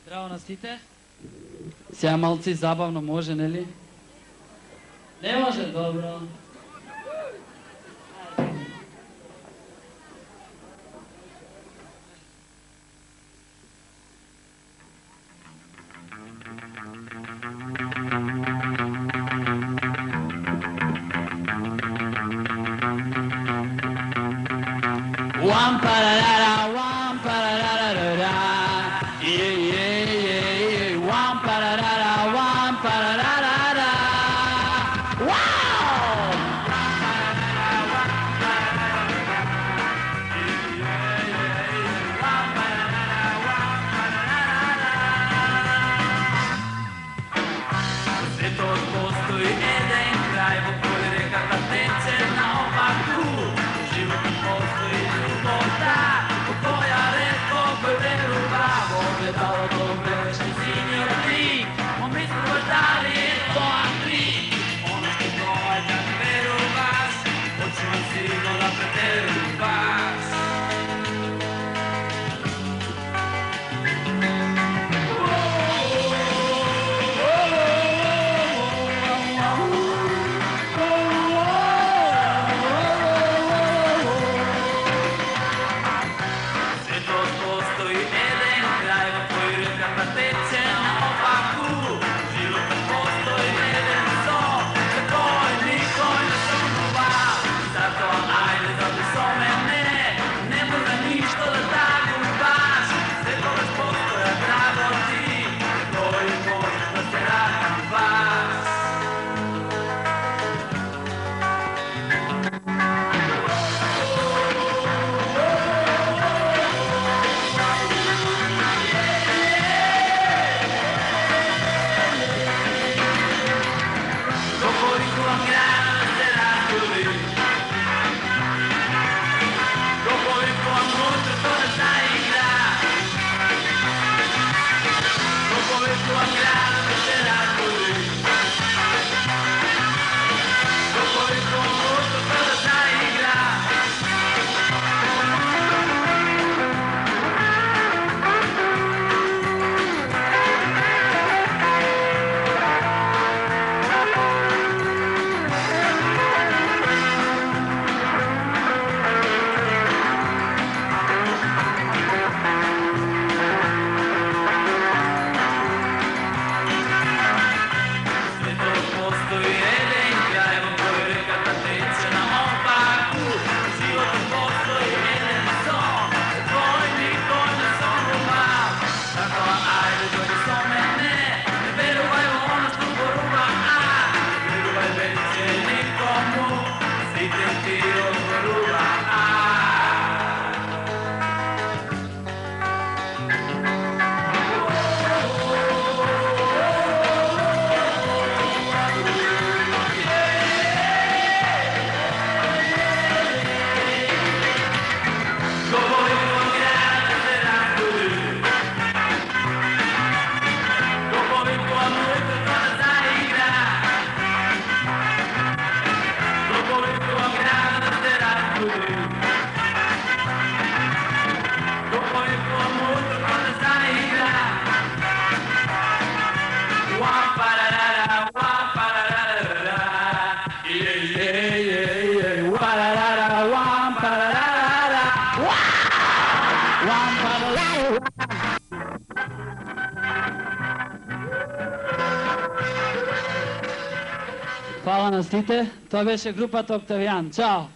Здраво на сите. Сега малци забавно може, нели? Не може, добро. Wam pararara, wam pararara, yeah yeah yeah yeah. Wam pararara, wam pararara. Wow! Svetот postoji jedan kraj, u kojoj reka Tatence naopaku. Život postoji ljubota, koja retko veru pravo. Gledalo dobre vešni sinjor trik, on misli baš da li je to Andrik. Ono što dođe kad veru vas, hoću vam sigurno da preteru vas. Hvala na sите, тоа беше групата Октавијан. Чао!